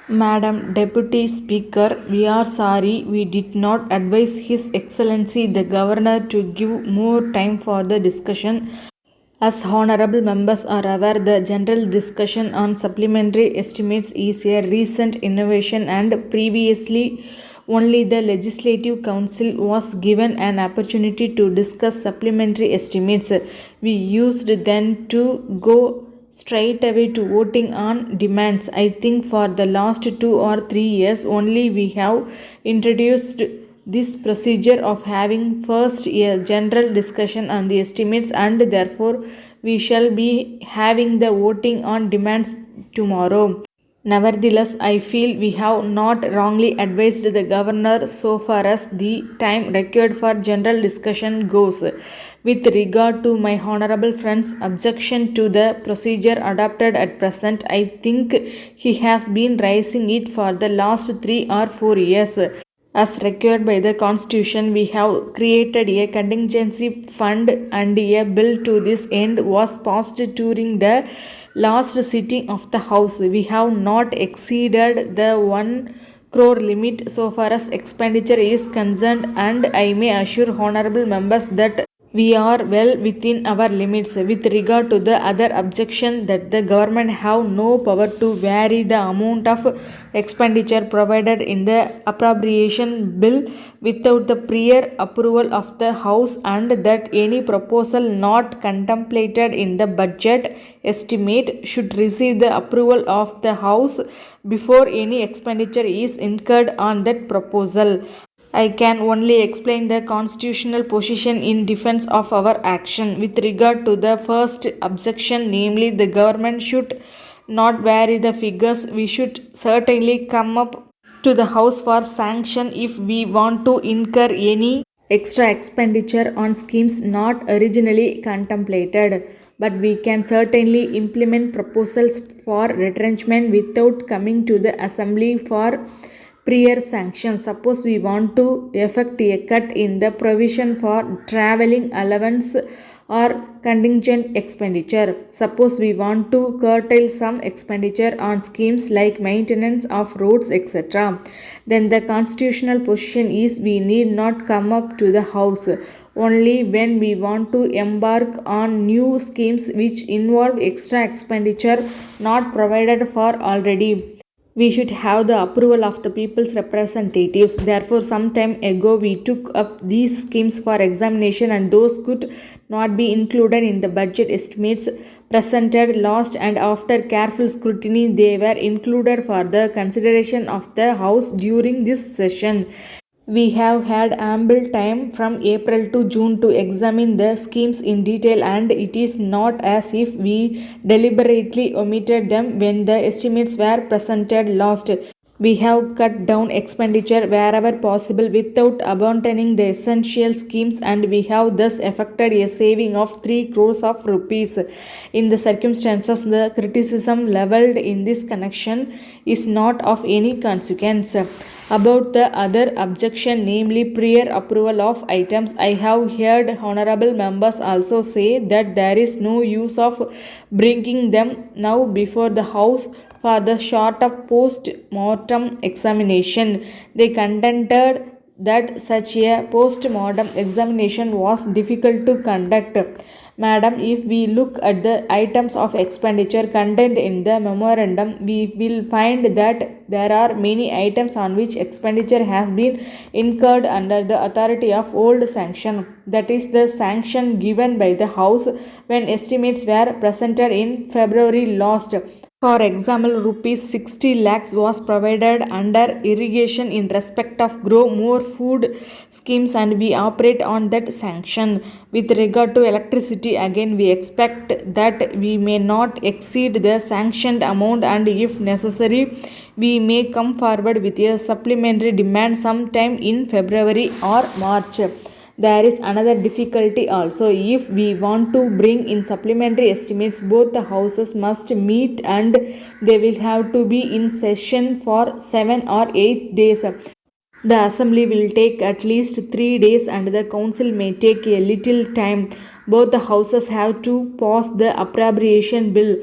Madam Deputy Speaker, we are sorry we did not advise His Excellency the Governor to give more time for the discussion. As honorable members are aware, the general discussion on supplementary estimates is a recent innovation and previously only the Legislative Council was given an opportunity to discuss supplementary estimates. We used then to go straight away to voting on demands. I think for the last 2 or 3 years only we have introduced this procedure of having first a general discussion on the estimates, and therefore we shall be having the voting on demands tomorrow. Nevertheless, I feel we have not wrongly advised the governor so far as the time required for general discussion goes. With regard to my honorable friend's objection to the procedure adopted at present, I think he has been raising it for the last 3 or 4 years. As required by the Constitution, we have created a contingency fund, and a bill to this end was passed during the last sitting of the House. We have not exceeded the 1 crore limit so far as expenditure is concerned, and I may assure honorable members that we are well within our limits. With regard to the other objection that the government have no power to vary the amount of expenditure provided in the appropriation bill without the prior approval of the House, and that any proposal not contemplated in the budget estimate should receive the approval of the House before any expenditure is incurred on that proposal. I can only explain the constitutional position in defense of our action. With regard to the first objection, namely the government should not vary the figures, we should certainly come up to the House for sanction if we want to incur any extra expenditure on schemes not originally contemplated. But we can certainly implement proposals for retrenchment without coming to the Assembly for prior sanction. Suppose we want to effect a cut in the provision for traveling allowance or contingent expenditure. Suppose we want to curtail some expenditure on schemes like maintenance of roads, etc. Then the constitutional position is we need not come up to the House only when we want to embark on new schemes which involve extra expenditure not provided for already. We should have the approval of the people's representatives. Therefore, some time ago we took up these schemes for examination, and those could not be included in the budget estimates presented last, and after careful scrutiny they were included for the consideration of the House during this session. We have had ample time from April to June to examine the schemes in detail, and it is not as if we deliberately omitted them when the estimates were presented last. We have cut down expenditure wherever possible without abandoning the essential schemes, and we have thus effected a saving of 3 crores of rupees. In the circumstances, the criticism levelled in this connection is not of any consequence. About the other objection, namely prior approval of items, I have heard honorable members also say that there is no use of bringing them now before the House for the sort of post-mortem examination. They contended that such a post-mortem examination was difficult to conduct. Madam, if we look at the items of expenditure contained in the memorandum, we will find that there are many items on which expenditure has been incurred under the authority of old sanction, that is, the sanction given by the House when estimates were presented in February last. For example, rupees 60 lakhs was provided under irrigation in respect of grow more food schemes, and we operate on that sanction. With regard to electricity, again we expect that we may not exceed the sanctioned amount, and if necessary we may come forward with a supplementary demand sometime in February or March. There is another difficulty also. If we want to bring in supplementary estimates, both the houses must meet, and they will have to be in session for 7 or 8 days. The assembly will take at least 3 days, and the council may take a little time. Both the houses have to pass the appropriation bill.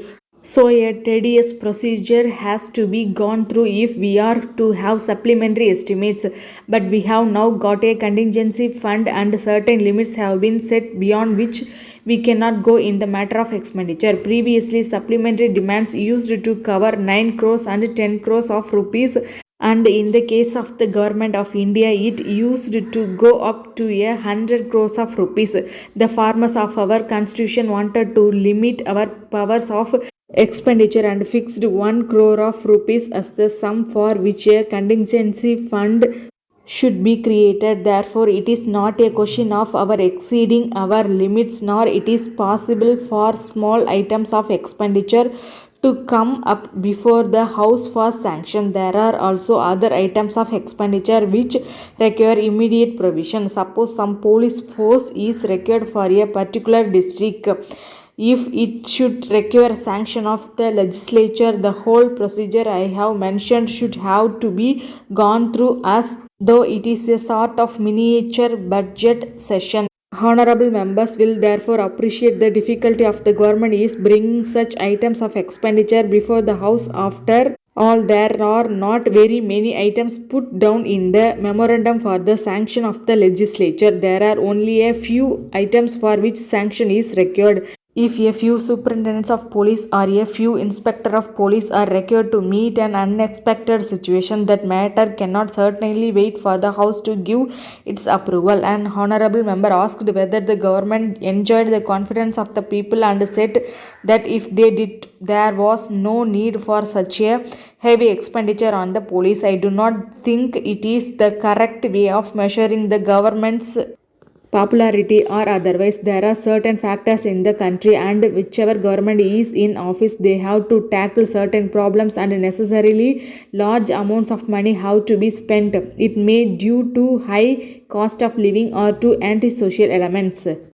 So a tedious procedure has to be gone through if we are to have supplementary estimates, but we have now got a contingency fund and certain limits have been set beyond which we cannot go in the matter of expenditure. Previously, supplementary demands used to cover 9 crores and 10 crores of rupees, and in the case of the government of India it used to go up to 100 crores of rupees. The farmers of our constitution wanted to limit our powers of expenditure and fixed 1 crore of rupees as the sum for which a contingency fund should be created. Therefore, it is not a question of our exceeding our limits, nor it is possible for small items of expenditure to come up before the House for sanction. There are also other items of expenditure which require immediate provision. Suppose some police force is required for a particular district. If it should require sanction of the legislature, the whole procedure I have mentioned should have to be gone through as though it is a sort of miniature budget session. Honorable members will therefore appreciate the difficulty of the government is bringing such items of expenditure before the House. After all, there are not very many items put down in the memorandum for the sanction of the legislature. There are only a few items for which sanction is required. If a few superintendents of police or a few inspector of police are required to meet an unexpected situation, that matter cannot certainly wait for the House to give its approval. An honorable member asked whether the government enjoyed the confidence of the people and said that if they did, there was no need for such a heavy expenditure on the police. I do not think it is the correct way of measuring the government's popularity or otherwise. There are certain factors in the country, and whichever government is in office, they have to tackle certain problems and necessarily large amounts of money have to be spent. It may due to high cost of living or to antisocial elements.